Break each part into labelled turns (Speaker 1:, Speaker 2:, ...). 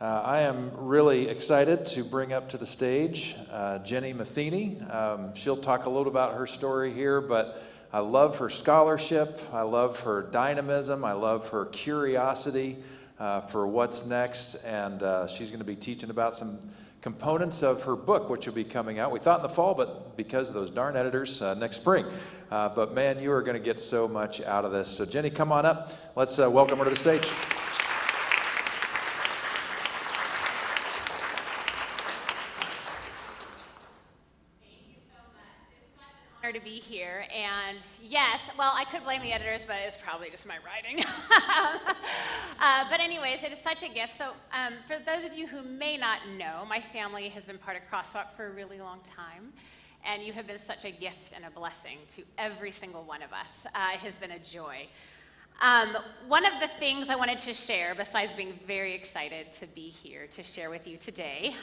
Speaker 1: I am really excited to bring up to the stage Jenny Matheny. She'll talk a little about her story here, but I love her scholarship, I love her dynamism, I love her curiosity for what's next, and she's going to be teaching about some components of her book, which will be coming out. We thought in the fall, but because of those darn editors, next spring. But man, you are going to get so much out of this. So Jenny, come on up. Let's welcome her to the stage.
Speaker 2: To be here, and yes, well, I could blame the editors, but it's probably just my writing. But anyways, it is such a gift. So for those of you who may not know, my family has been part of Crosswalk for a really long time, and you have been such a gift and a blessing to every single one of us. It has been a joy. One of the things I wanted to share, besides being very excited to be here to share with you today,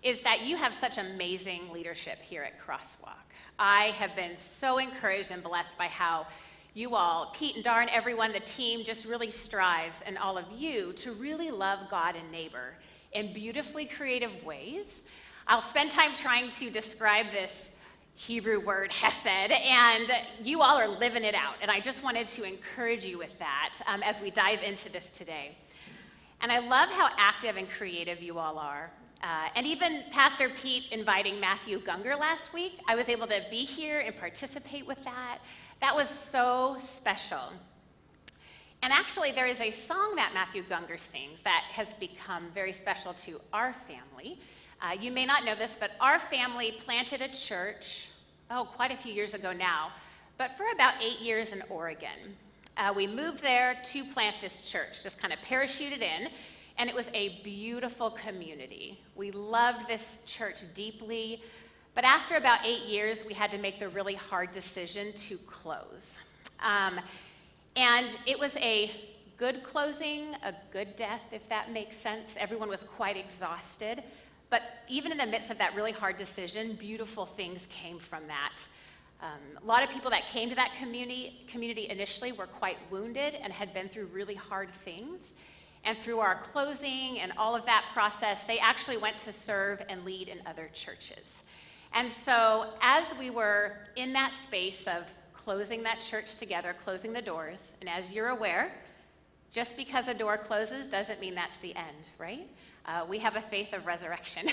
Speaker 2: is that you have such amazing leadership here at Crosswalk. I have been so encouraged and blessed by how you all, Pete and Darn, everyone, the team, just really strives, and all of you, to really love God and neighbor in beautifully creative ways. I'll spend time trying to describe this Hebrew word, Hesed, and you all are living it out, and I just wanted to encourage you with that as we dive into this today. And I love how active and creative you all are. And even Pastor Pete inviting Matthew Gungor last week, I was able to be here and participate with that. That was so special. And actually, there is a song that Matthew Gungor sings that has become very special to our family. You may not know this, but our family planted a church, quite a few years ago now, but for about 8 years in Oregon. We moved there to plant this church, just kind of parachuted in. And it was a beautiful community. We loved this church deeply, but after about 8 years, we had to make the really hard decision to close. And it was a good closing, a good death, if that makes sense. Everyone was quite exhausted, but even in the midst of that really hard decision, beautiful things came from that. A lot of people that came to that community initially were quite wounded and had been through really hard things. And through our closing and all of that process, they actually went to serve and lead in other churches. And so as we were in that space of closing that church together, closing the doors, and as you're aware, just because a door closes doesn't mean that's the end, right? We have a faith of resurrection.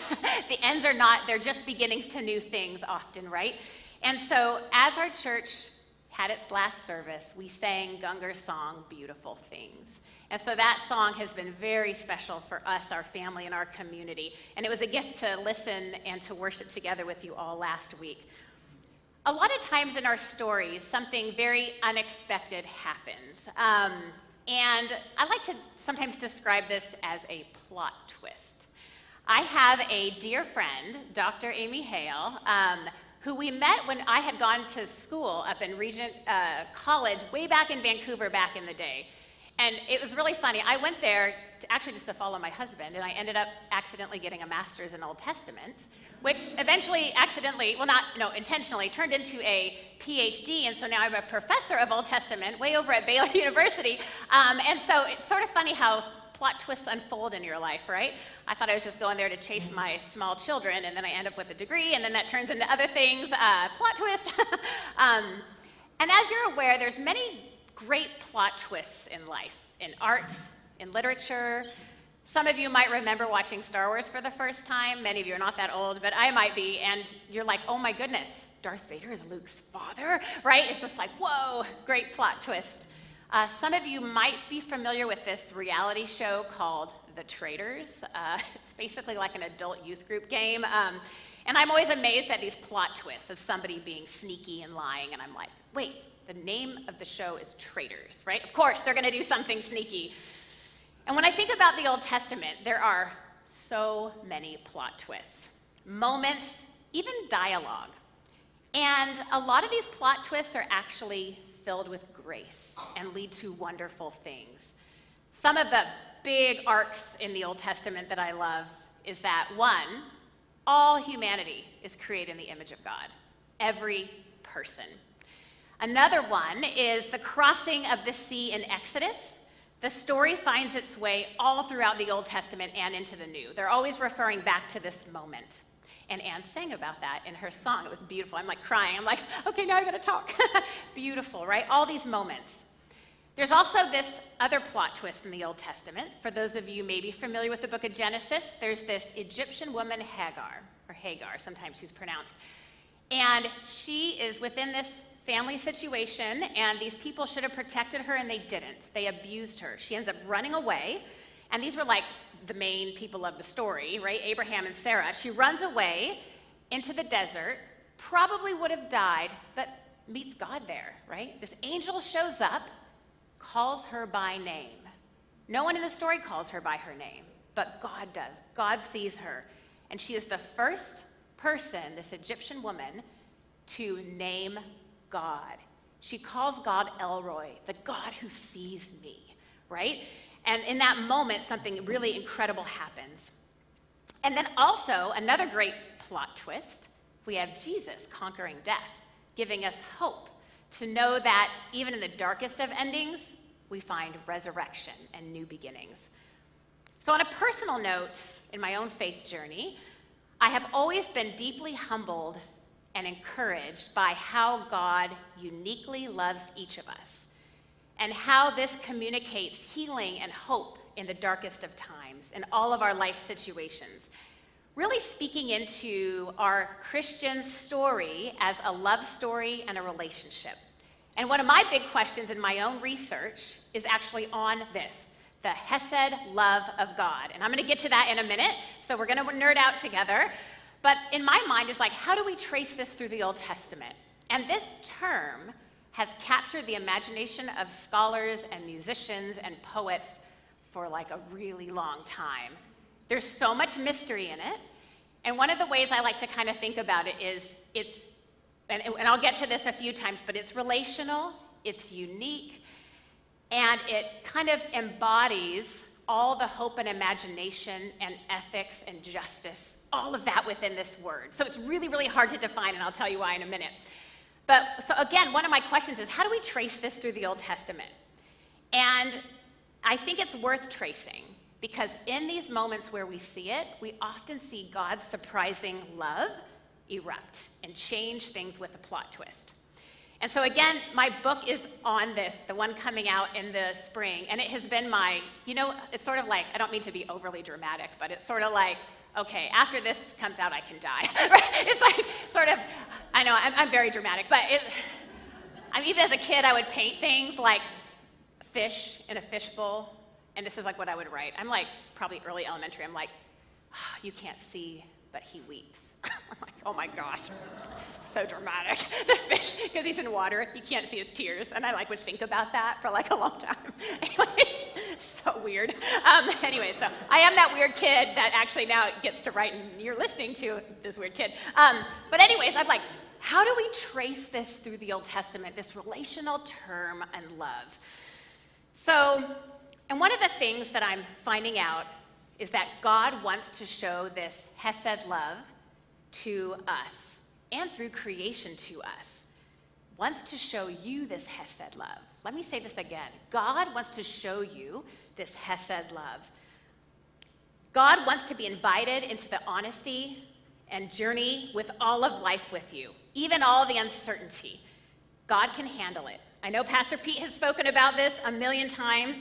Speaker 2: The ends are not, they're just beginnings to new things often, right? And so as our church had its last service, we sang Gungor's song, Beautiful Things. And so that song has been very special for us, our family, and our community. And it was a gift to listen and to worship together with you all last week. A lot of times in our stories, something very unexpected happens. And I like to sometimes describe this as a plot twist. I have a dear friend, Dr. Amy Hale, who we met when I had gone to school up in Regent College way back in Vancouver back in the day. And it was really funny. I went there just to follow my husband, and I ended up accidentally getting a master's in Old Testament, which eventually intentionally turned into a PhD, and so now I'm a professor of Old Testament way over at Baylor University. And so it's sort of funny how plot twists unfold in your life, right? I thought I was just going there to chase my small children, and then I end up with a degree, and then that turns into other things. Plot twist. And as you're aware, there's many great plot twists in life, in art, in literature. Some of you might remember watching Star Wars for the first time. Many of you are not that old, but I might be, and you're like, oh my goodness, Darth Vader is Luke's father, right? It's just like, whoa, great plot twist. Some of you might be familiar with this reality show called The Traitors. It's basically like an adult youth group game. And I'm always amazed at these plot twists of somebody being sneaky and lying, and I'm like, wait, the name of the show is Traitors, right? Of course, they're going to do something sneaky. And when I think about the Old Testament, there are so many plot twists, moments, even dialogue. And a lot of these plot twists are actually filled with grace and lead to wonderful things. Some of the big arcs in the Old Testament that I love is that, one, all humanity is created in the image of God, every person. Another one is the crossing of the sea in Exodus. The story finds its way all throughout the Old Testament and into the New. They're always referring back to this moment. And Anne sang about that in her song. It was beautiful. I'm like crying. I'm like, okay, now I gotta talk. Beautiful, right? All these moments. There's also this other plot twist in the Old Testament. For those of you maybe familiar with the book of Genesis, there's this Egyptian woman, Hagar, sometimes she's pronounced. And she is within this family situation, and these people should have protected her, and they didn't. They abused her. She ends up running away, and these were like the main people of the story, right? Abraham and Sarah. She runs away into the desert, probably would have died, but meets God there, right? This angel shows up, calls her by name. No one in the story calls her by her name, but God does. God sees her, and she is the first person, this Egyptian woman, to name God. She calls God Elroy, the God who sees me, right? And in that moment, something really incredible happens. And then also, another great plot twist, we have Jesus conquering death, giving us hope to know that even in the darkest of endings, we find resurrection and new beginnings. So on a personal note, in my own faith journey, I have always been deeply humbled and encouraged by how God uniquely loves each of us, and how this communicates healing and hope in the darkest of times, in all of our life situations. Really speaking into our Christian story as a love story and a relationship. And one of my big questions in my own research is actually on this, the Hesed love of God. And I'm going to get to that in a minute, so we're going to nerd out together. But in my mind, it's like, how do we trace this through the Old Testament? And this term has captured the imagination of scholars and musicians and poets for like a really long time. There's so much mystery in it. And one of the ways I like to kind of think about it is and I'll get to this a few times, but it's relational, it's unique, and it kind of embodies all the hope and imagination and ethics and justice, all of that within this word. So it's really, really hard to define, and I'll tell you why in a minute. But so again, one of my questions is, how do we trace this through the Old Testament? And I think it's worth tracing, because in these moments where we see it, we often see God's surprising love erupt and change things with a plot twist. And so again, my book is on this, the one coming out in the spring, and it has been my, it's sort of like, I don't mean to be overly dramatic, but it's sort of like, okay, after this comes out, I can die. Right? It's like, sort of, I know, I'm very dramatic, but even as a kid, I would paint things like fish in a fishbowl, and this is like what I would write. I'm like, probably early elementary, I'm like, oh, you can't see, but he weeps. I'm like, oh my gosh, so dramatic. The fish, because he's in water, you can't see his tears, and I would think about that for a long time. Anyways, so weird. Anyway, so I am that weird kid that actually now gets to write, and you're listening to this weird kid. But anyways, I'm like, how do we trace this through the Old Testament, this relational term and love? So, and one of the things that I'm finding out is that God wants to show this Hesed love to us, and through creation to us, wants to show you this Hesed love. Let me say this again. God wants to show you this Hesed love. God wants to be invited into the honesty and journey with all of life with you, even all the uncertainty. God can handle it. I know Pastor Pete has spoken about this a million times,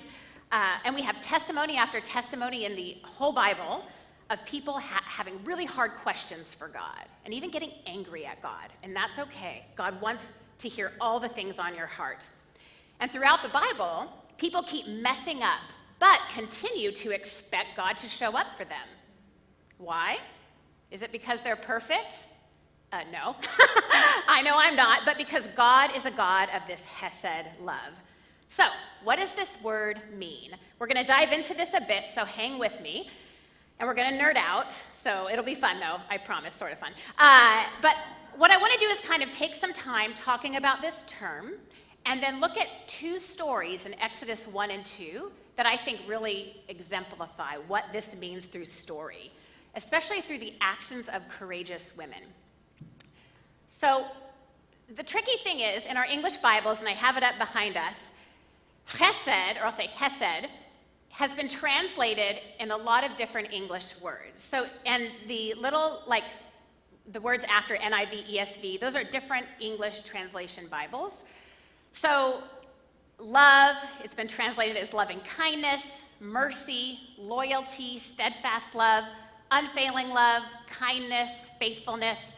Speaker 2: and we have testimony after testimony in the whole Bible of people having really hard questions for God and even getting angry at God, and that's okay. God wants to hear all the things on your heart. And throughout the Bible, people keep messing up, but continue to expect God to show up for them. Why? Is it because they're perfect? No. I know I'm not, but because God is a God of this Hesed love. So, what does this word mean? We're going to dive into this a bit, so hang with me. And we're going to nerd out, so it'll be fun, though. I promise, sort of fun. But what I want to do is kind of take some time talking about this term, and then look at two stories in Exodus 1 and 2 that I think really exemplify what this means through story, especially through the actions of courageous women. So the tricky thing is, in our English Bibles, and I have it up behind us, Hesed, or I'll say Hesed, has been translated in a lot of different English words. So, and the little, like, the words after NIV, ESV, those are different English translation Bibles. So, love has been translated as loving kindness, mercy, loyalty, steadfast love, unfailing love, kindness, faithfulness.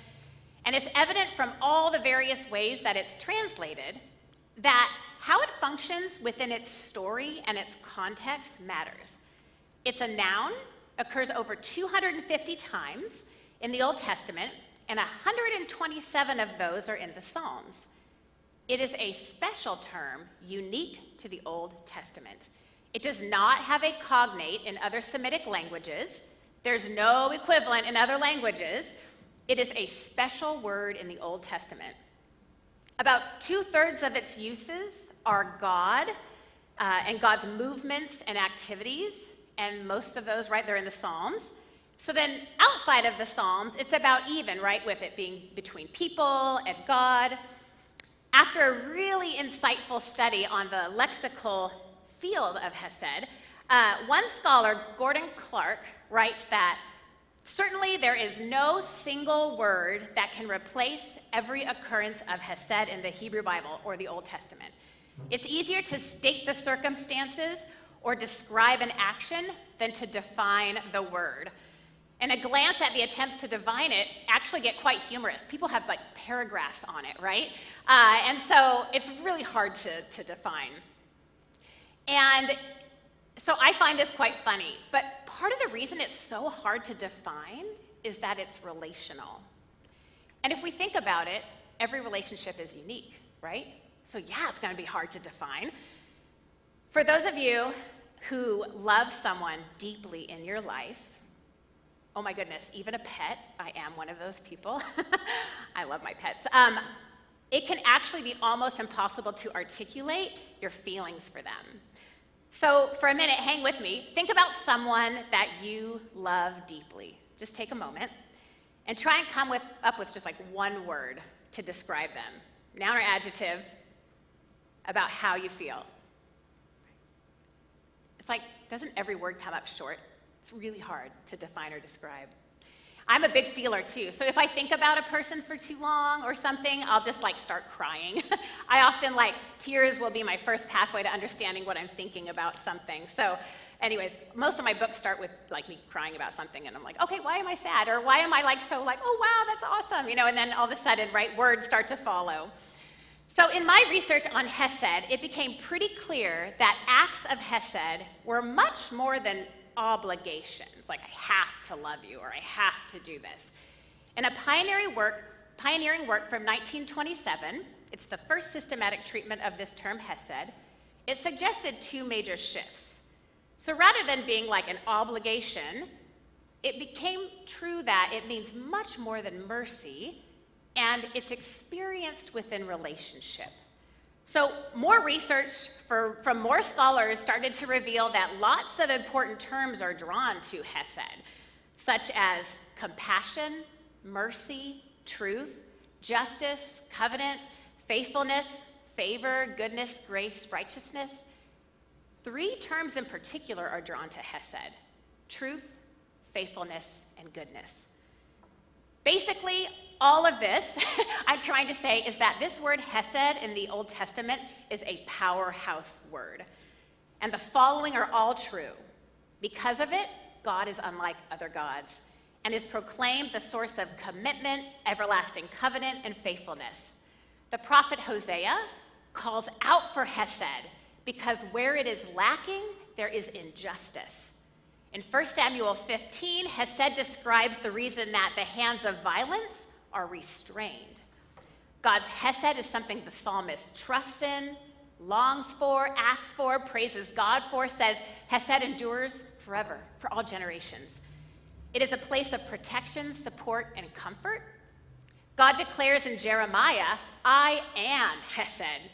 Speaker 2: And it's evident from all the various ways that it's translated that how it functions within its story and its context matters. It's a noun, occurs over 250 times in the Old Testament, and 127 of those are in the Psalms. It is a special term unique to the Old Testament. It does not have a cognate in other Semitic languages. There's no equivalent in other languages. It is a special word in the Old Testament. About 2/3 of its uses are God and God's movements and activities, and most of those, right, they're in the Psalms. So then outside of the Psalms, it's about even, right, with it being between people and God. After a really insightful study on the lexical field of Hesed, one scholar, Gordon Clark, writes that certainly there is no single word that can replace every occurrence of Hesed in the Hebrew Bible or the Old Testament. It's easier to state the circumstances or describe an action than to define the word. And a glance at the attempts to define it actually get quite humorous. People have like paragraphs on it, right? And so it's really hard to define. And so I find this quite funny, but part of the reason it's so hard to define is that it's relational. And if we think about it, every relationship is unique, right? So yeah, it's gonna be hard to define. For those of you who love someone deeply in your life, oh my goodness, even a pet, I am one of those people. I love my pets. It can actually be almost impossible to articulate your feelings for them. So for a minute, hang with me. Think about someone that you love deeply. Just take a moment and try and come up with just like one word to describe them, noun or adjective, about how you feel. It's like, doesn't every word come up short? It's really hard to define or describe. I'm a big feeler too, so if I think about a person for too long or something, I'll just like start crying. I often tears will be my first pathway to understanding what I'm thinking about something. So anyways, most of my books start with me crying about something, and I'm like, okay, why am I sad? Or why am I oh wow, that's awesome, and then all of a sudden, right, words start to follow. So in my research on Hesed, it became pretty clear that acts of Hesed were much more than obligations, like I have to love you or I have to do this. In a pioneering work from 1927, it's the first systematic treatment of this term Hesed, it suggested two major shifts. So rather than being like an obligation, it became true that it means much more than mercy, and it's experienced within relationship. So more research from more scholars started to reveal that lots of important terms are drawn to Hesed, such as compassion, mercy, truth, justice, covenant, faithfulness, favor, goodness, grace, righteousness. 3 terms in particular are drawn to Hesed: truth, faithfulness, and goodness. Basically, all of this I'm trying to say is that this word Hesed in the Old Testament is a powerhouse word. And the following are all true. Because of it, God is unlike other gods and is proclaimed the source of commitment, everlasting covenant, and faithfulness. The prophet Hosea calls out for Hesed because where it is lacking, there is injustice. In 1 Samuel 15, Hesed describes the reason that the hands of violence are restrained. God's Hesed is something the psalmist trusts in, longs for, asks for, praises God for, says Hesed endures forever, for all generations. It is a place of protection, support, and comfort. God declares in Jeremiah, I am Hesed.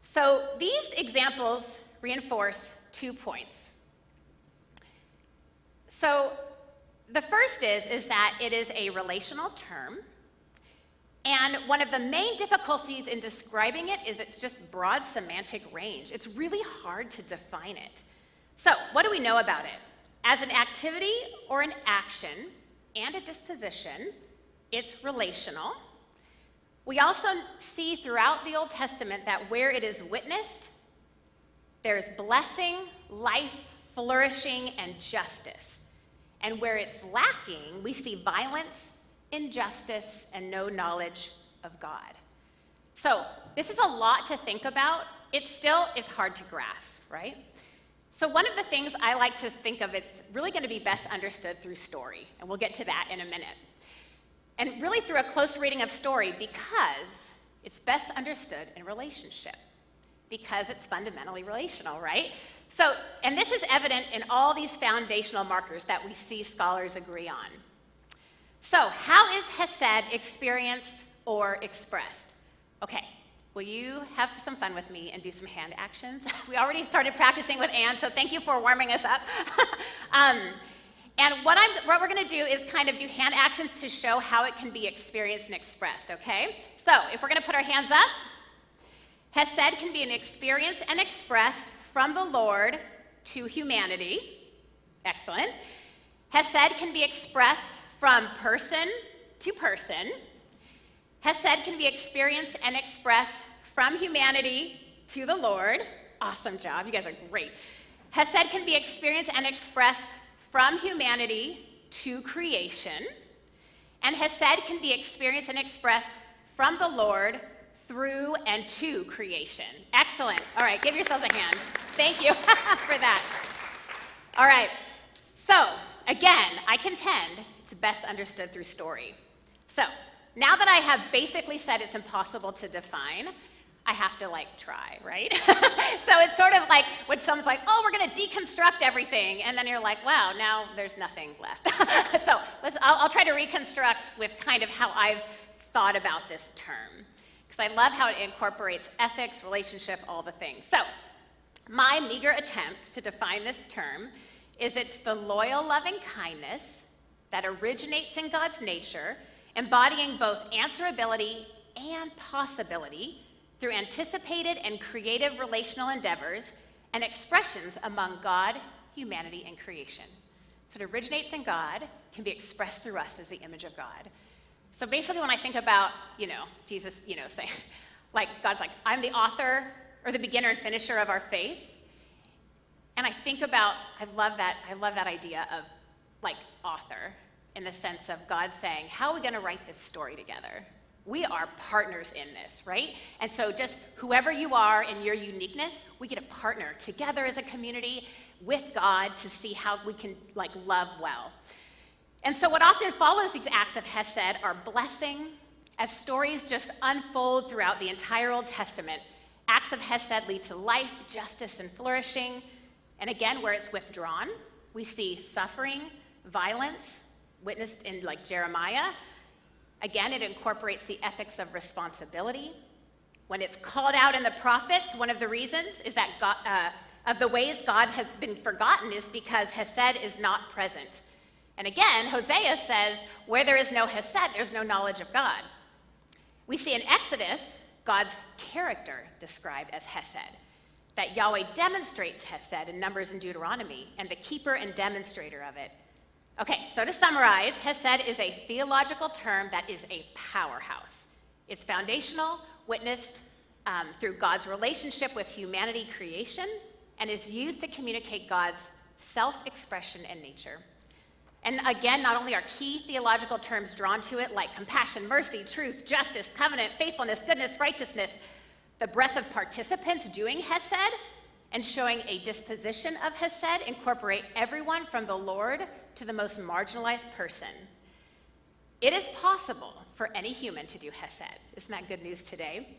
Speaker 2: So these examples reinforce 2 points. So the first is that it is a relational term, and one of the main difficulties in describing it is its just broad semantic range. It's really hard to define it. So, what do we know about it? As an activity or an action and a disposition, it's relational. We also see throughout the Old Testament that where it is witnessed, there's blessing, life, flourishing, and justice. And where it's lacking, we see violence, injustice, and no knowledge of God. So this is a lot to think about. It's hard to grasp, right? So one of the things I like to think of, it's really going to be best understood through story, and we'll get to that in a minute. And really through a close reading of story, because it's best understood in relationship, because it's fundamentally relational, right? So, and this is evident in all these foundational markers that we see scholars agree on. So, how is Hesed experienced or expressed? Okay, will you have some fun with me and do some hand actions? We already started practicing with Anne, so thank you for warming us up. And what we're going to do is kind of do hand actions to show how it can be experienced and expressed, okay? So, if we're going to put our hands up, Hesed can be an experience and expressed from the Lord to humanity. Excellent. Hesed can be expressed from person to person. Hesed can be experienced and expressed from humanity to the Lord. Awesome job. You guys are great. Hesed can be experienced and expressed from humanity to creation. And Hesed can be experienced and expressed from the Lord through and to creation. Excellent. All right, give yourselves a hand. Thank you for that. All right, so again, I contend it's best understood through story. So now that I have basically said it's impossible to define, I have to try, right? So it's sort of like when someone's like, oh, we're going to deconstruct everything. And then you're like, wow, now there's nothing left. So I'll try to reconstruct with kind of how I've thought about this term, because I love how it incorporates ethics, relationship, all the things. So my meager attempt to define this term is it's the loyal, loving kindness that originates in God's nature, embodying both answerability and possibility through anticipated and creative relational endeavors and expressions among God, humanity, and creation. So it originates in God, can be expressed through us as the image of God. So basically when I think about, Jesus, saying, God's like, I'm the author or the beginner and finisher of our faith. And I think about, I love that idea of author in the sense of God saying, how are we going to write this story together? We are partners in this, right? And so just whoever you are in your uniqueness, we get to partner together as a community with God to see how we can love well. And so what often follows these acts of Hesed are blessing, as stories just unfold throughout the entire Old Testament. Acts of Hesed lead to life, justice, and flourishing. And again, where it's withdrawn, we see suffering, violence, witnessed in Jeremiah. Again, it incorporates the ethics of responsibility. When it's called out in the prophets, one of the reasons is that God, of the ways God has been forgotten is because Hesed is not present. And again, Hosea says, where there is no Hesed, there's no knowledge of God. We see in Exodus, God's character described as Hesed, that Yahweh demonstrates Hesed in Numbers and Deuteronomy, and the keeper and demonstrator of it. Okay, so to summarize, Hesed is a theological term that is a powerhouse. It's foundational, witnessed through God's relationship with humanity creation, and is used to communicate God's self-expression and nature. And again, not only are key theological terms drawn to it, like compassion, mercy, truth, justice, covenant, faithfulness, goodness, righteousness, the breadth of participants doing Hesed and showing a disposition of Hesed incorporate everyone from the Lord to the most marginalized person. It is possible for any human to do Hesed. Isn't that good news today?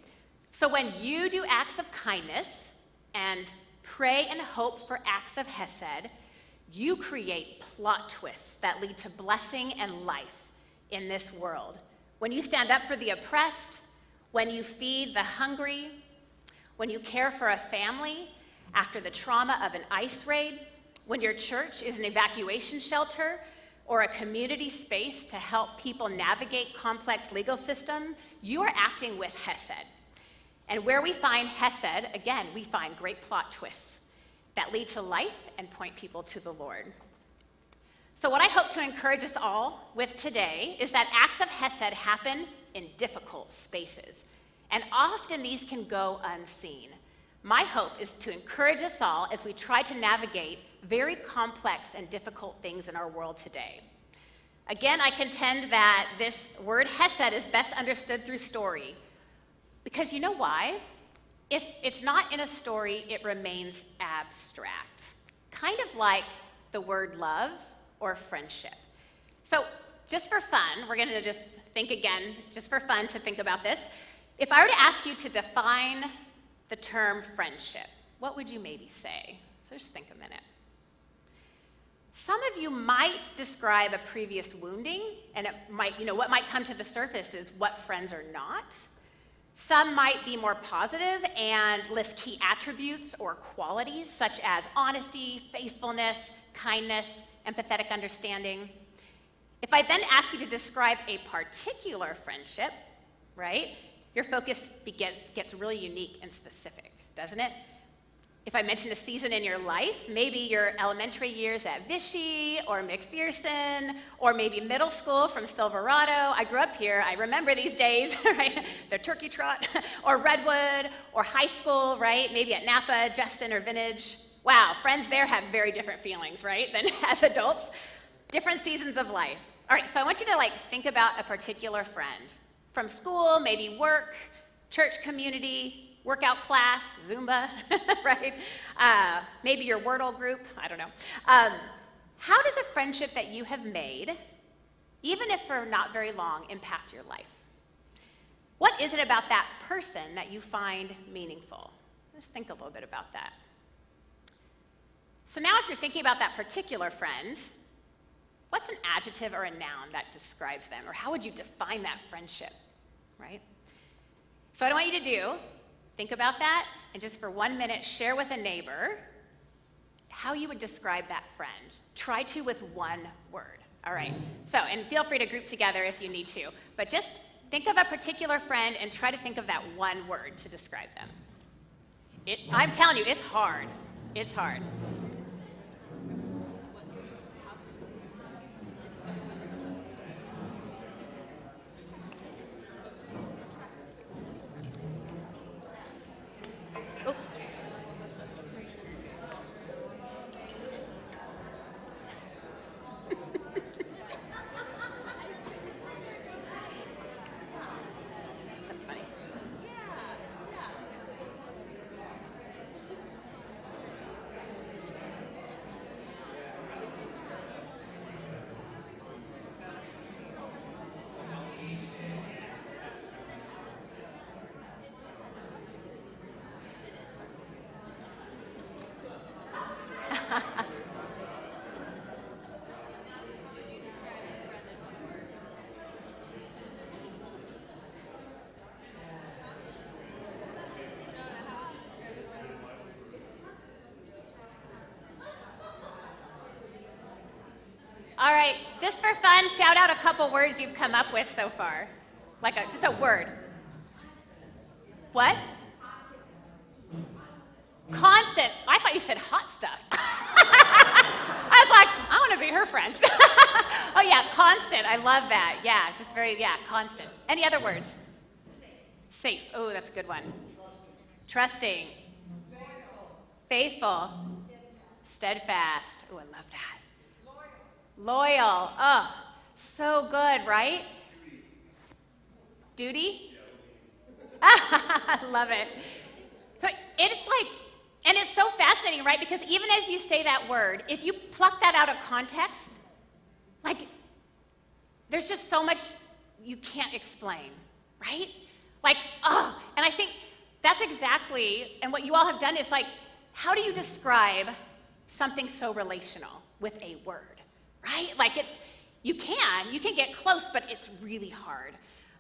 Speaker 2: So when you do acts of kindness and pray and hope for acts of Hesed, you create plot twists that lead to blessing and life in this world. When you stand up for the oppressed, when you feed the hungry, when you care for a family after the trauma of an ICE raid, when your church is an evacuation shelter or a community space to help people navigate complex legal systems, you are acting with Hesed. And where we find Hesed, again, we find great plot twists. that lead to life and point people to the Lord. So what I hope to encourage us all with today is that acts of Hesed happen in difficult spaces, and often these can go unseen. My hope is to encourage us all as we try to navigate very complex and difficult things in our world today. Again, I contend that this word Hesed is best understood through story, because you know why? If it's not in a story, it remains abstract, kind of like the word love or friendship. So just for fun, we're going to just think again, just for fun to think about this. If I were to ask you to define the term friendship, what would you maybe say? So just think a minute. Some of you might describe a previous wounding, and it might, what might come to the surface is what friends are not. Some might be more positive and list key attributes or qualities such as honesty, faithfulness, kindness, empathetic understanding. If I then ask you to describe a particular friendship, right, your focus gets really unique and specific, doesn't it? If I mention a season in your life, maybe your elementary years at Vichy or McPherson, or maybe middle school from Silverado. I grew up here, I remember these days, right? The turkey trot, or Redwood, or high school, right? Maybe at Napa, Justin, or Vintage. Wow, friends there have very different feelings, right, than as adults. Different seasons of life. All right, so I want you to think about a particular friend. From school, maybe work, church community, workout class, Zumba, right? Maybe your Wordle group, I don't know. How does a friendship that you have made, even if for not very long, impact your life? What is it about that person that you find meaningful? Just think a little bit about that. So now if you're thinking about that particular friend, what's an adjective or a noun that describes them? Or how would you define that friendship, right? So what I want you to do, think about that, and just for 1 minute, share with a neighbor how you would describe that friend. Try to with one word, all right? So, and feel free to group together if you need to, but just think of a particular friend and try to think of that one word to describe them. I'm telling you, it's hard. It's hard. All right, just for fun, shout out a couple words you've come up with so far. Just a word. What? Constant. I thought you said hot stuff. I was like, I want to be her friend. Oh yeah, constant. I love that. Yeah, just constant. Any other words? Safe. Oh, that's a good one. Trusting. Faithful. Steadfast. Oh, I love that. Loyal. Oh, so good, right? Duty? I love it. So it's and it's so fascinating, right? Because even as you say that word, if you pluck that out of context, there's just so much you can't explain, right? And I think that's exactly, and what you all have done is how do you describe something so relational with a word? Right? You can get close, but it's really hard.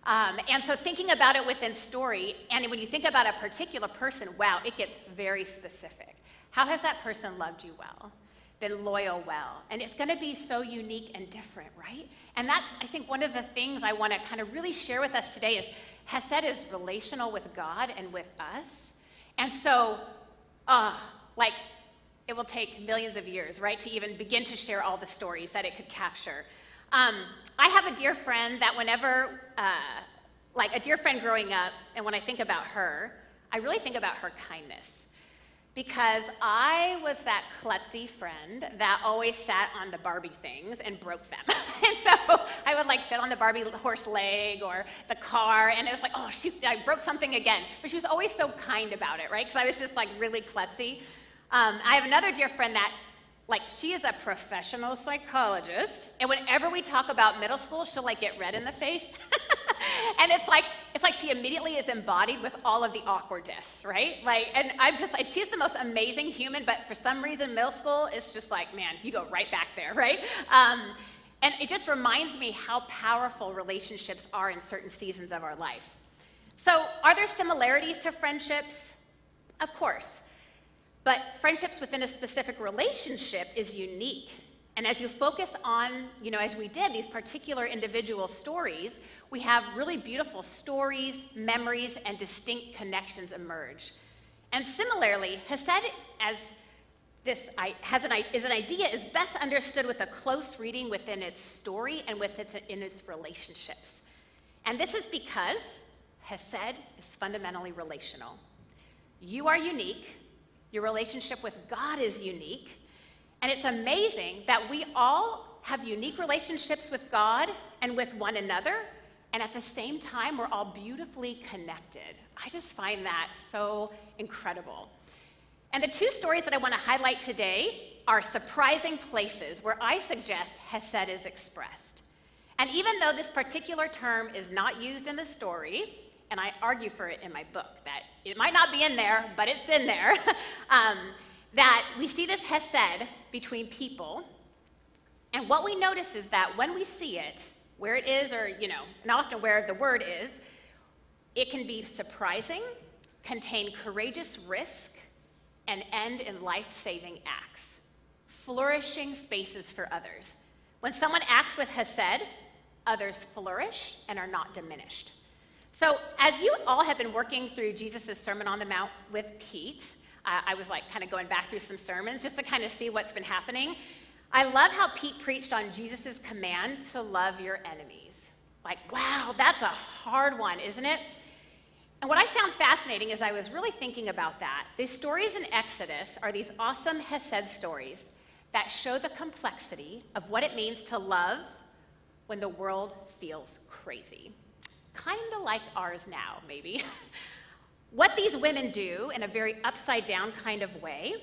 Speaker 2: And so thinking about it within story, and when you think about a particular person, wow, it gets very specific. How has that person loved you well? Been loyal well? And it's going to be so unique and different, right? And that's, I think, one of the things I want to kind of really share with us today is Hesed is relational with God and with us. And so, it will take millions of years, right, to even begin to share all the stories that it could capture. I have a dear friend that whenever, like a dear friend growing up, and when I think about her, I really think about her kindness. Because I was that klutzy friend that always sat on the Barbie things and broke them. And so I would like sit on the Barbie horse leg or the car, and it was like, oh shoot, I broke something again. But she was always so kind about it, right? Because I was just like really klutzy. I have another dear friend that, like, she is a professional psychologist, and whenever we talk about middle school, she'll like get red in the face. And it's like she immediately is embodied with all of the awkwardness, right? Like, and I'm just like, she's the most amazing human, but for some reason, middle school is just like, man, you go right back there, right? And it just reminds me how powerful relationships are in certain seasons of our life. So, are there similarities to friendships? Of course. But friendships within a specific relationship is unique. And as you focus on, as we did, these particular individual stories, we have really beautiful stories, memories, and distinct connections emerge. And similarly, Hesed is an idea is best understood with a close reading within its story and in its relationships. And this is because Hesed is fundamentally relational. You are unique. Your relationship with God is unique. And it's amazing that we all have unique relationships with God and with one another, and at the same time, we're all beautifully connected. I just find that so incredible. And the two stories that I want to highlight today are surprising places where I suggest Hesed is expressed. And even though this particular term is not used in the story, and I argue for it in my book, that it might not be in there, but it's in there, that we see this Hesed between people, and what we notice is that when we see it, where it is, or, and often where the word is, it can be surprising, contain courageous risk, and end in life-saving acts, flourishing spaces for others. When someone acts with Hesed, others flourish and are not diminished. So as you all have been working through Jesus' Sermon on the Mount with Pete, I was like kind of going back through some sermons just to kind of see what's been happening. I love how Pete preached on Jesus' command to love your enemies. Like, wow, that's a hard one, isn't it? And what I found fascinating as I was really thinking about that, these stories in Exodus are these awesome Hesed stories that show the complexity of what it means to love when the world feels crazy. Kind of like ours now, maybe. What these women do in a very upside-down kind of way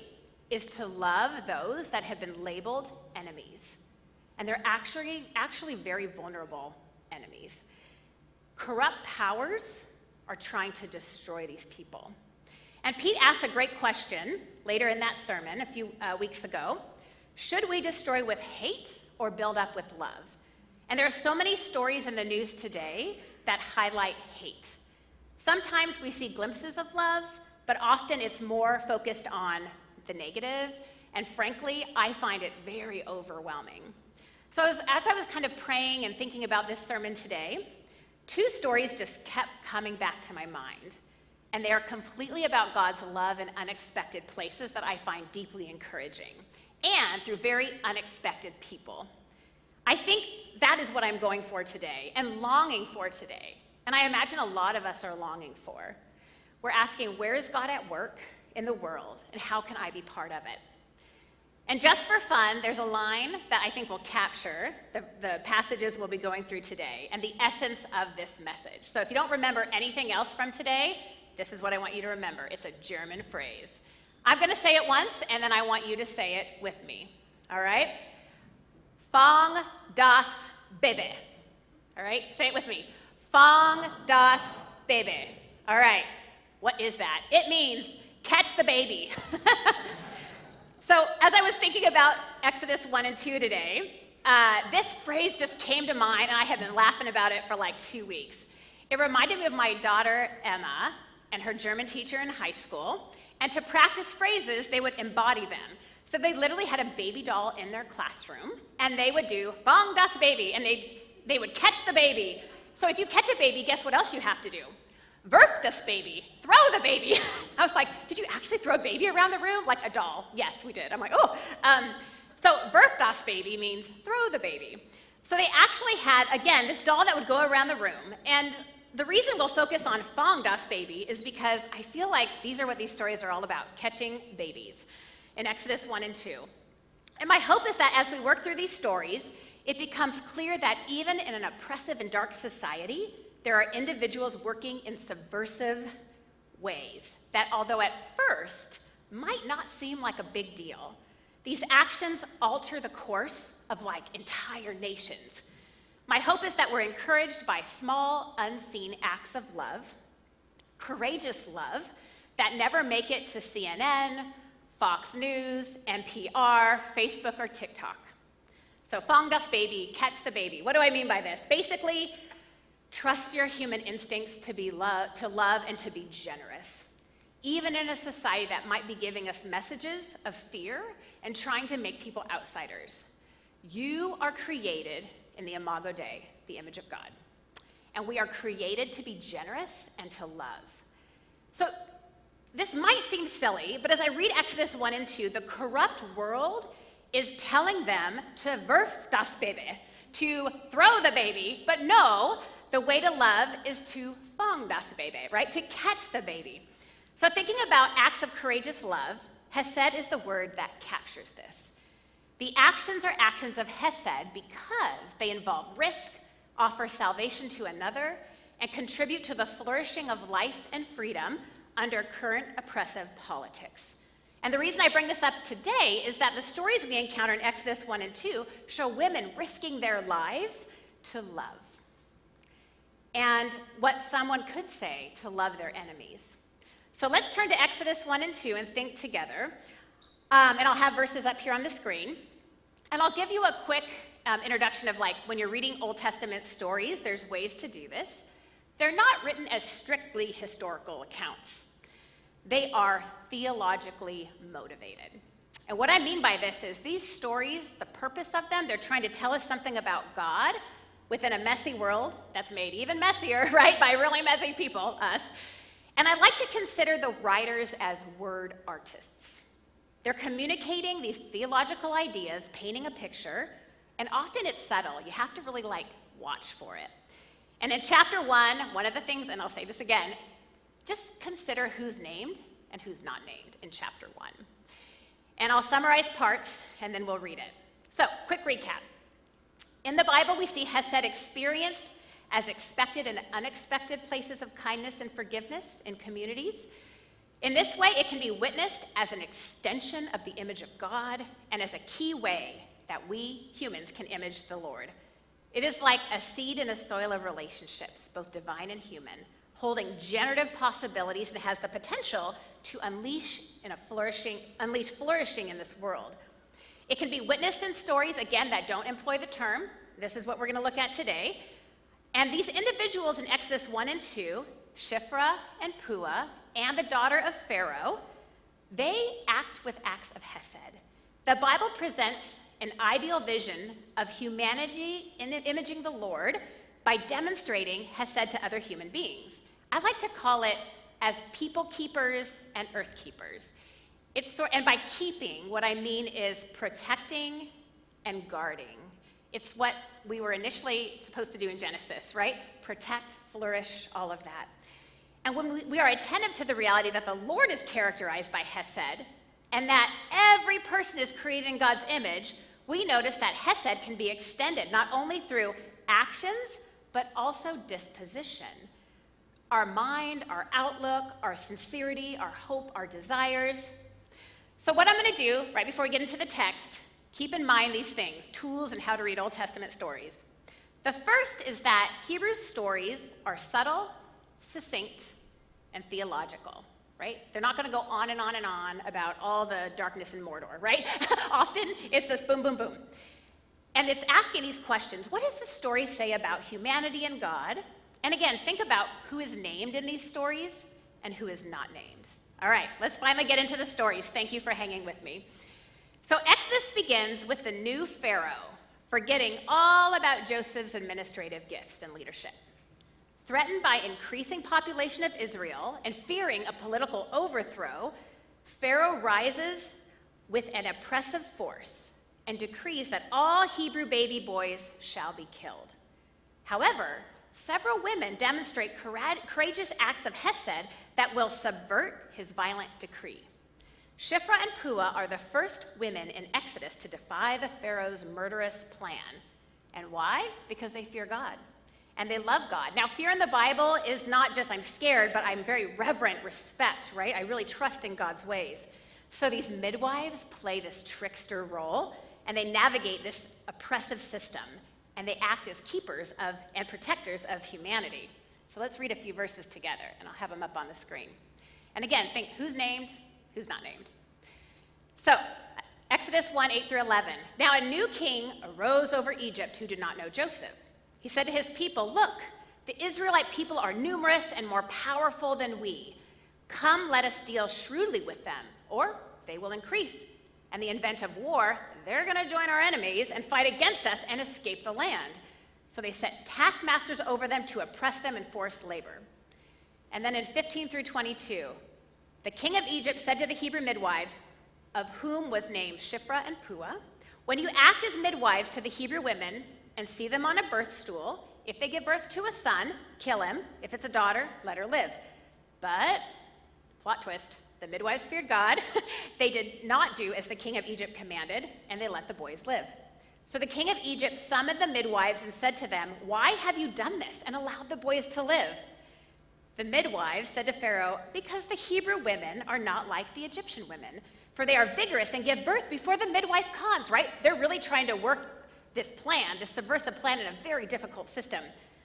Speaker 2: is to love those that have been labeled enemies. And they're actually very vulnerable enemies. Corrupt powers are trying to destroy these people. And Pete asked a great question later in that sermon a few weeks ago. Should we destroy with hate or build up with love? And there are so many stories in the news today that highlight hate. Sometimes we see glimpses of love, but often it's more focused on the negative, and frankly, I find it very overwhelming. So as I was kind of praying and thinking about this sermon today, two stories just kept coming back to my mind, and they are completely about God's love in unexpected places that I find deeply encouraging, and through very unexpected people. I think that is what I'm going for today and longing for today. And I imagine a lot of us are longing for. We're asking, where is God at work in the world, and how can I be part of it? And just for fun, there's a line that I think will capture the passages we'll be going through today and the essence of this message. So if you don't remember anything else from today, this is what I want you to remember. It's a German phrase. I'm going to say it once, and then I want you to say it with me. All right? Fang das Baby. All right? Say it with me. Fang das Baby. All right. What is that? It means catch the baby. So as I was thinking about Exodus 1 and 2 today, this phrase just came to mind, and I have been laughing about it for like 2 weeks. It reminded me of my daughter, Emma, and her German teacher in high school. And to practice phrases, they would embody them. So they literally had a baby doll in their classroom, and they would do Fang das Baby, and they would catch the baby. So if you catch a baby, guess what else you have to do? Wirf das Baby, throw the baby. I was like, did you actually throw a baby around the room? Like a doll. Yes, we did. I'm like, oh. So Wirf das Baby means throw the baby. So they actually had, again, this doll that would go around the room. And the reason we'll focus on Fang das Baby is because I feel like these are what these stories are all about, catching babies in Exodus 1 and 2. And my hope is that as we work through these stories, it becomes clear that even in an oppressive and dark society, there are individuals working in subversive ways that, although at first might not seem like a big deal, these actions alter the course of like entire nations. My hope is that we're encouraged by small, unseen acts of love, courageous love that never make it to CNN, Fox News, NPR, Facebook, or TikTok. So Fang das Baby, catch the baby. What do I mean by this? Basically, trust your human instincts to love and to be generous, even in a society that might be giving us messages of fear and trying to make people outsiders. You are created in the Imago Dei, the image of God. And we are created to be generous and to love. So this might seem silly, but as I read Exodus 1 and 2, the corrupt world is telling them to wirf das Baby, to throw the baby, but no, the way to love is to fang das Baby, right? To catch the baby. So thinking about acts of courageous love, Hesed is the word that captures this. The actions are actions of Hesed because they involve risk, offer salvation to another, and contribute to the flourishing of life and freedom under current oppressive politics. And the reason I bring this up today is that the stories we encounter in Exodus 1 and 2 show women risking their lives to love. And what someone could say to love their enemies. So let's turn to Exodus 1 and 2 and think together. And I'll have verses up here on the screen. And I'll give you a quick introduction of like when you're reading Old Testament stories, there's ways to do this. They're not written as strictly historical accounts. They are theologically motivated. And what I mean by this is these stories, the purpose of them, they're trying to tell us something about God within a messy world that's made even messier, right, by really messy people, us. And I like to consider the writers as word artists. They're communicating these theological ideas, painting a picture, and often it's subtle. You have to really like watch for it. And in chapter 1, one of the things, and I'll say this again, just consider who's named and who's not named in chapter 1. And I'll summarize parts, and then we'll read it. So, quick recap. In the Bible, we see Hesed experienced as expected and unexpected places of kindness and forgiveness in communities. In this way, it can be witnessed as an extension of the image of God and as a key way that we humans can image the Lord. It is like a seed in a soil of relationships, both divine and human, holding generative possibilities and has the potential to unleash flourishing in this world. It can be witnessed in stories, again, that don't employ the term. This is what we're going to look at today. And these individuals in Exodus 1 and 2, Shiphrah and Puah, and the daughter of Pharaoh, they act with acts of Hesed. The Bible presents an ideal vision of humanity in imaging the Lord by demonstrating Hesed to other human beings. I like to call it as people keepers and earth keepers. And by keeping, what I mean is protecting and guarding. It's what we were initially supposed to do in Genesis, right? Protect, flourish, all of that. And when we are attentive to the reality that the Lord is characterized by Hesed, and that every person is created in God's image, we notice that Hesed can be extended not only through actions, but also disposition. Our mind, our outlook, our sincerity, our hope, our desires. So what I'm going to do, right before we get into the text, keep in mind these things, tools and how to read Old Testament stories. The first is that Hebrew stories are subtle, succinct, and theological, right? They're not going to go on and on and on about all the darkness in Mordor, right? Often it's just boom, boom, boom. And it's asking these questions. What does the story say about humanity and God? And again, think about who is named in these stories and who is not named. All right, let's finally get into the stories. Thank you for hanging with me. So Exodus begins with the new Pharaoh forgetting all about Joseph's administrative gifts and leadership. Threatened by increasing population of Israel and fearing a political overthrow, Pharaoh rises with an oppressive force and decrees that all Hebrew baby boys shall be killed. However, several women demonstrate courageous acts of Hesed that will subvert his violent decree. Shiphrah and Puah are the first women in Exodus to defy the Pharaoh's murderous plan. And why? Because they fear God and they love God. Now, fear in the Bible is not just I'm scared, but I'm very reverent, respect, right? I really trust in God's ways. So these midwives play this trickster role, and they navigate this oppressive system, and they act as keepers of and protectors of humanity. So let's read a few verses together, and I'll have them up on the screen. And again, think who's named, who's not named. So, Exodus 1, 8 through 11. Now a new king arose over Egypt who did not know Joseph. He said to his people, "Look, the Israelite people are numerous and more powerful than we. Come, let us deal shrewdly with them, or they will increase. And the event of war, they're going to join our enemies and fight against us and escape the land." So they set taskmasters over them to oppress them and force labor. And then in 15 through 22, the king of Egypt said to the Hebrew midwives, of whom was named Shiphrah and Puah, "When you act as midwives to the Hebrew women and see them on a birth stool, if they give birth to a son, kill him. If it's a daughter, let her live." But, plot twist, the midwives feared God. They did not do as the king of Egypt commanded, and they let the boys live. So the king of Egypt summoned the midwives and said to them, "Why have you done this and allowed the boys to live?" The midwives said to Pharaoh, "Because the Hebrew women are not like the Egyptian women, for they are vigorous and give birth before the midwife comes," right? They're really trying to work this plan, this subversive plan in a very difficult system.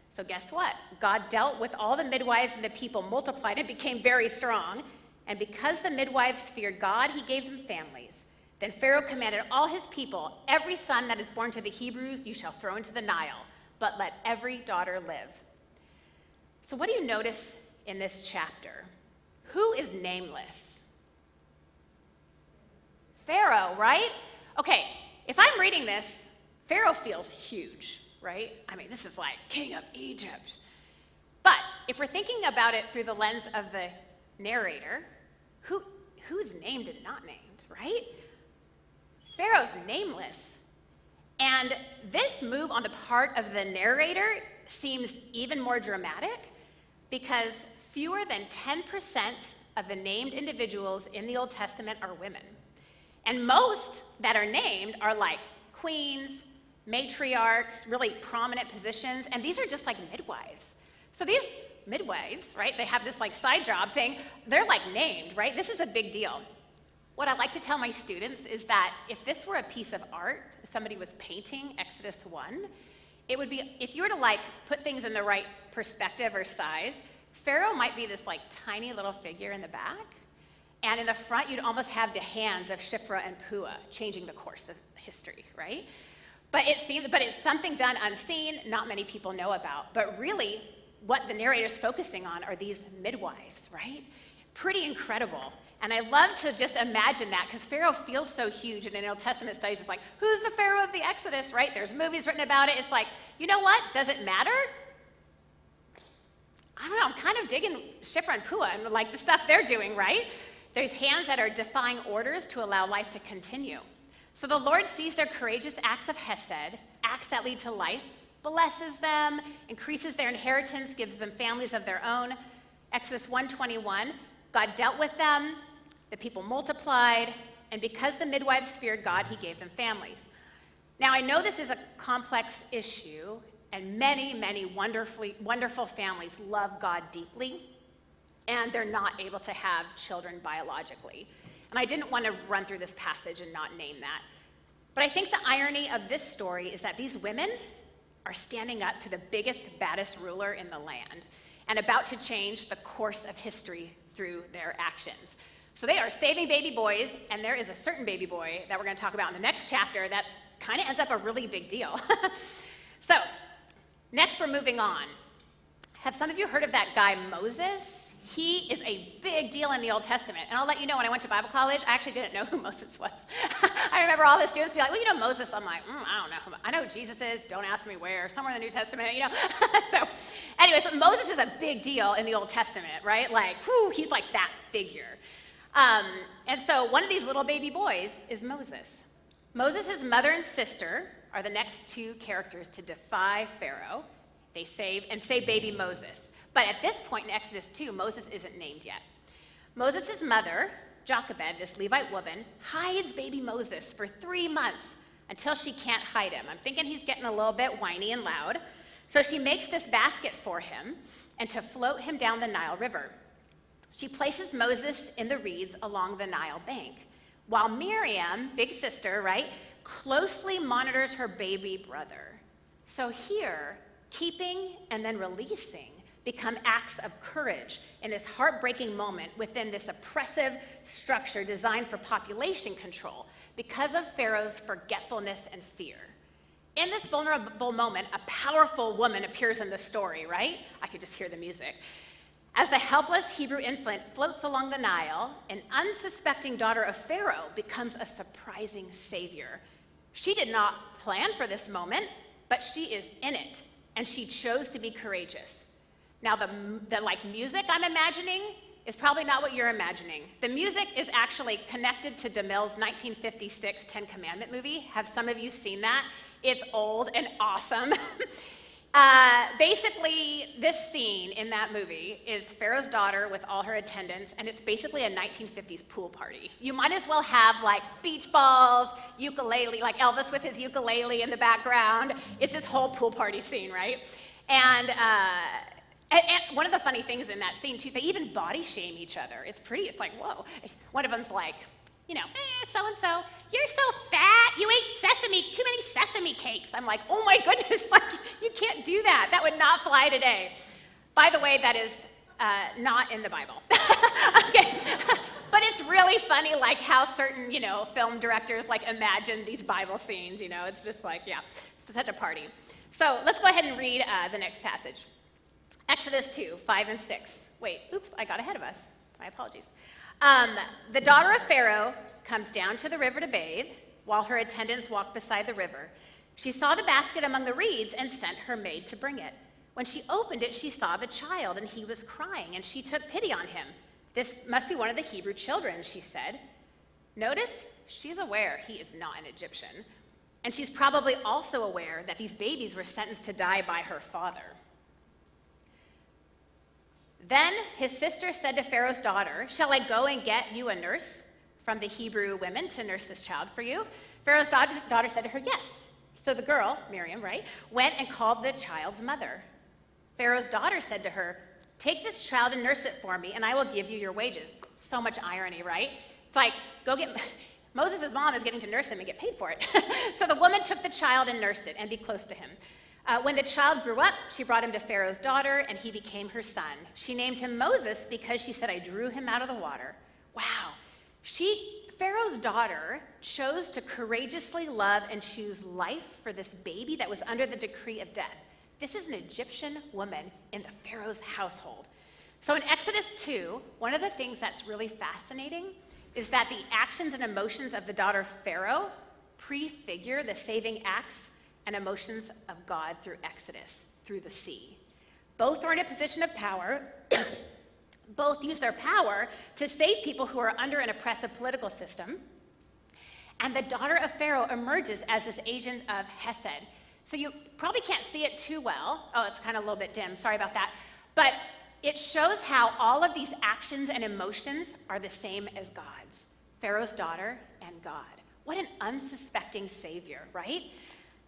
Speaker 2: So guess what? God dealt with all the midwives, and the people multiplied and became very strong. And because the midwives feared God, he gave them families. Then Pharaoh commanded all his people, "Every son that is born to the Hebrews you shall throw into the Nile, but let every daughter live." So what do you notice in this chapter? Who is nameless? Pharaoh, right? Okay, if I'm reading this, Pharaoh feels huge, right? I mean, this is like king of Egypt. But if we're thinking about it through the lens of the narrator, who's named and not named, right? Pharaoh's nameless. And this move on the part of the narrator seems even more dramatic because fewer than 10% of the named individuals in the Old Testament are women. And most that are named are like queens, matriarchs, really prominent positions, and these are just like midwives. So these midwives, right, they have this like side job thing, they're like named, right? This is a big deal. What I like to tell my students is that if this were a piece of art, somebody was painting Exodus 1, it would be, if you were to like put things in the right perspective or size, Pharaoh might be this like tiny little figure in the back, and in the front you'd almost have the hands of Shiphrah and Puah changing the course of history, right? But it's something done unseen, not many people know about. But really, what the narrator's focusing on are these midwives, right? Pretty incredible. And I love to just imagine that, because Pharaoh feels so huge, and in Old Testament studies, it's like, who's the Pharaoh of the Exodus, right? There's movies written about it. It's like, you know what? Does it matter? I don't know. I'm kind of digging Shiphrah and Puah and like the stuff they're doing, right? There's hands that are defying orders to allow life to continue. So the Lord sees their courageous acts of Hesed, acts that lead to life, blesses them, increases their inheritance, gives them families of their own. Exodus 1:21, God dealt with them, the people multiplied, and because the midwives feared God, he gave them families. Now, I know this is a complex issue, and many, many wonderful families love God deeply, and they're not able to have children biologically. And I didn't want to run through this passage and not name that. But I think the irony of this story is that these women are standing up to the biggest, baddest ruler in the land and about to change the course of history through their actions. So they are saving baby boys, and there is a certain baby boy that we're going to talk about in the next chapter that kind of ends up a really big deal. So, next we're moving on. Have some of you heard of that guy Moses? He is a big deal in the Old Testament. And I'll let you know, when I went to Bible college, I actually didn't know who Moses was. I remember all the students be like, well, you know Moses. I'm like, I don't know. I know who Jesus is. Don't ask me where. Somewhere in the New Testament, you know. So anyways, but Moses is a big deal in the Old Testament, right? Like, whew, he's like that figure. And so one of these little baby boys is Moses. Moses' mother and sister are the next two characters to defy Pharaoh. They save baby Moses. But at this point in Exodus 2, Moses isn't named yet. Moses' mother, Jochebed, this Levite woman, hides baby Moses for 3 months until she can't hide him. I'm thinking he's getting a little bit whiny and loud. So she makes this basket for him and to float him down the Nile River. She places Moses in the reeds along the Nile bank, while Miriam, big sister, right, closely monitors her baby brother. So here, keeping and then releasing become acts of courage in this heartbreaking moment within this oppressive structure designed for population control because of Pharaoh's forgetfulness and fear. In this vulnerable moment, a powerful woman appears in the story, right? I could just hear the music. As the helpless Hebrew infant floats along the Nile, an unsuspecting daughter of Pharaoh becomes a surprising savior. She did not plan for this moment, but she is in it, and she chose to be courageous. Now, the music I'm imagining is probably not what you're imagining. The music is actually connected to DeMille's 1956 Ten Commandment movie. Have some of you seen that? It's old and awesome. Basically, this scene in that movie is Pharaoh's daughter with all her attendants, and it's basically a 1950s pool party. You might as well have like beach balls, ukulele, like Elvis with his ukulele in the background. It's this whole pool party scene, right? And one of the funny things in that scene, too, they even body shame each other. It's like, whoa. One of them's like, so-and-so, you're so fat, you ate too many sesame cakes. I'm like, oh my goodness, like, you can't do that. That would not fly today. By the way, that is not in the Bible. Okay. But it's really funny, like, how certain, film directors, like, imagine these Bible scenes, It's just like, yeah, it's such a party. So let's go ahead and read the next passage. Exodus 2, 5 and 6. Wait, oops, I got ahead of us. My apologies. The daughter of Pharaoh comes down to the river to bathe, while her attendants walk beside the river. She saw the basket among the reeds and sent her maid to bring it. When she opened it, she saw the child, and he was crying, and she took pity on him. This must be one of the Hebrew children, she said. Notice, she's aware he is not an Egyptian, and she's probably also aware that these babies were sentenced to die by her father. Then his sister said to Pharaoh's daughter, "Shall I go and get you a nurse from the Hebrew women to nurse this child for you?" Pharaoh's daughter said to her, "Yes." So the girl, Miriam, right, went and called the child's mother. Pharaoh's daughter said to her, "Take this child and nurse it for me, and I will give you your wages." So much irony, right? It's like, Moses' mom is getting to nurse him and get paid for it. So the woman took the child and nursed it and be close to him. When the child grew up, she brought him to Pharaoh's daughter, and he became her son. She named him Moses because she said, "I drew him out of the water." Wow. Pharaoh's daughter chose to courageously love and choose life for this baby that was under the decree of death. This is an Egyptian woman in the Pharaoh's household. So in Exodus 2, one of the things that's really fascinating is that the actions and emotions of the daughter of Pharaoh prefigure the saving acts and emotions of God through Exodus, through the sea. Both are in a position of power. Both use their power to save people who are under an oppressive political system. And the daughter of Pharaoh emerges as this agent of Hesed. So you probably can't see it too well. Oh, it's kind of a little bit dim. Sorry about that. But it shows how all of these actions and emotions are the same as God's. Pharaoh's daughter and God. What an unsuspecting savior, right?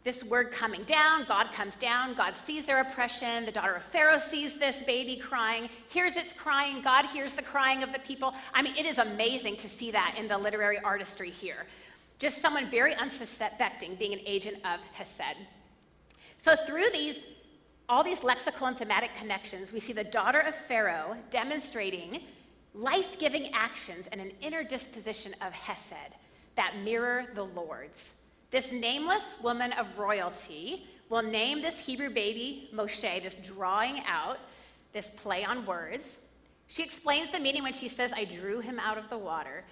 Speaker 2: This word coming down, God comes down, God sees their oppression, the daughter of Pharaoh sees this baby crying, hears its crying, God hears the crying of the people. I mean, it is amazing to see that in the literary artistry here. Just someone very unsuspecting being an agent of Hesed. So through all these lexical and thematic connections, we see the daughter of Pharaoh demonstrating life-giving actions and an inner disposition of Hesed that mirror the Lord's. This nameless woman of royalty will name this Hebrew baby Moshe, this drawing out, this play on words. She explains the meaning when she says, I drew him out of the water.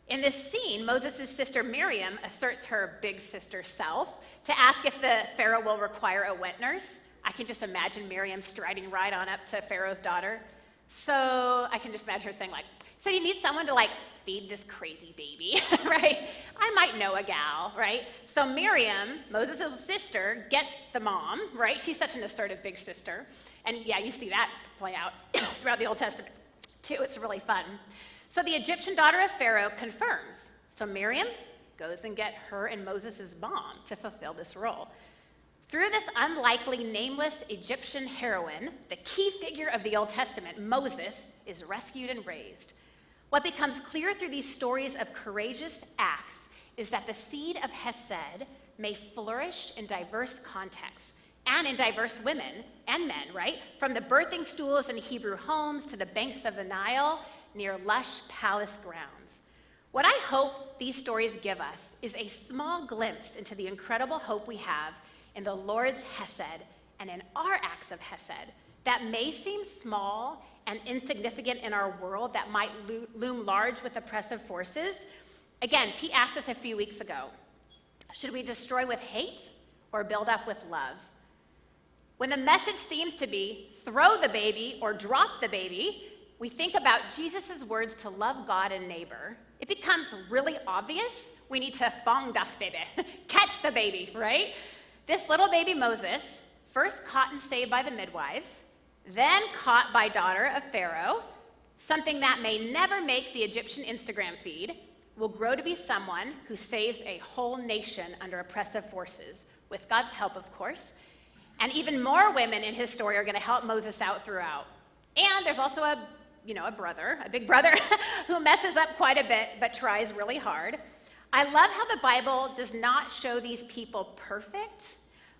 Speaker 2: In this scene, Moses' sister Miriam asserts her big sister self to ask if the Pharaoh will require a wet nurse. I can just imagine Miriam striding right on up to Pharaoh's daughter. So I can just imagine her saying like, so you need someone to like feed this crazy baby, right? I might know a gal, right? So Miriam, Moses' sister, gets the mom, right? She's such an assertive big sister. And yeah, you see that play out throughout the Old Testament too. It's really fun. So the Egyptian daughter of Pharaoh confirms. So Miriam goes and get her and Moses' mom to fulfill this role. Through this unlikely, nameless Egyptian heroine, the key figure of the Old Testament, Moses, is rescued and raised. What becomes clear through these stories of courageous acts is that the seed of Hesed may flourish in diverse contexts and in diverse women and men, right? From the birthing stools in Hebrew homes to the banks of the Nile near lush palace grounds. What I hope these stories give us is a small glimpse into the incredible hope we have in the Lord's Hesed and in our acts of Hesed that may seem small and insignificant in our world, that might loom large with oppressive forces. Again, Pete asked us a few weeks ago, should we destroy with hate or build up with love? When the message seems to be throw the baby or drop the baby, we think about Jesus' words to love God and neighbor. It becomes really obvious we need to fang das Baby, catch the baby, right? This little baby Moses, first caught and saved by the midwives, then caught by daughter of Pharaoh, something that may never make the Egyptian Instagram feed, will grow to be someone who saves a whole nation under oppressive forces, with God's help, of course. And even more women in his story are going to help Moses out throughout. And there's also a big brother, who messes up quite a bit, but tries really hard. I love how the Bible does not show these people perfect,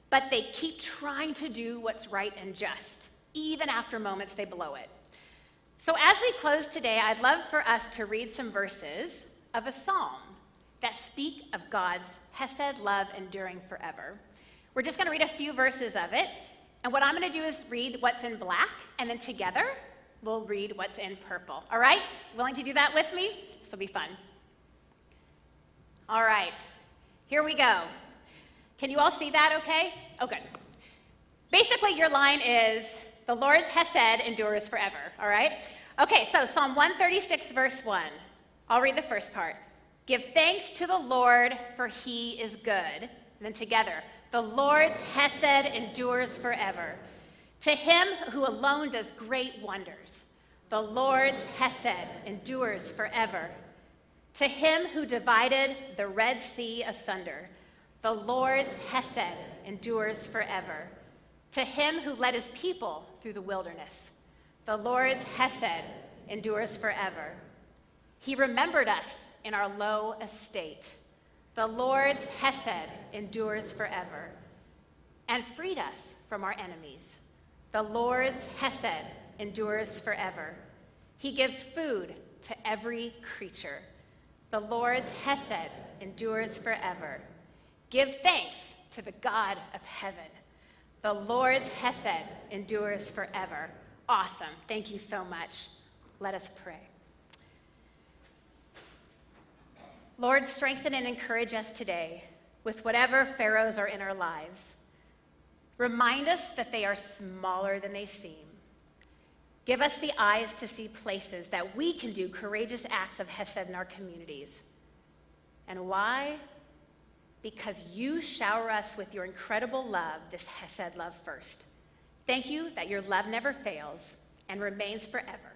Speaker 2: but they keep trying to do what's right and just, even after moments they blow it. So as we close today, I'd love for us to read some verses of a psalm that speak of God's Hesed love enduring forever. We're just going to read a few verses of it, and what I'm going to do is read what's in black, and then together we'll read what's in purple. All right? Willing to do that with me? This will be fun. All right, here we go. Can you all see that okay? Oh, good. Basically, your line is, the Lord's Hesed endures forever, all right? Okay, so Psalm 136, verse 1. I'll read the first part. Give thanks to the Lord, for he is good. And then together, the Lord's Hesed endures forever. To him who alone does great wonders, the Lord's Hesed endures forever. To him who divided the Red Sea asunder, the Lord's Hesed endures forever. To him who led his people through the wilderness, the Lord's Hesed endures forever. He remembered us in our low estate. The Lord's Hesed endures forever, and freed us from our enemies. The Lord's Hesed endures forever. He gives food to every creature. The Lord's Hesed endures forever. Give thanks to the God of heaven. The Lord's Hesed endures forever. Awesome. Thank you so much. Let us pray. Lord, strengthen and encourage us today with whatever pharaohs are in our lives. Remind us that they are smaller than they seem. Give us the eyes to see places that we can do courageous acts of Hesed in our communities. And why? Because you shower us with your incredible love, this Hesed love first. Thank you that your love never fails and remains forever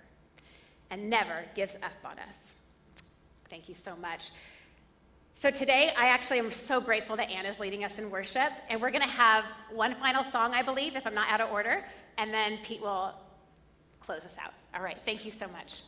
Speaker 2: and never gives up on us. Thank you so much. So today, I actually am so grateful that Anna's leading us in worship, and we're going to have one final song, I believe, if I'm not out of order, and then Pete will close us out. All right, thank you so much.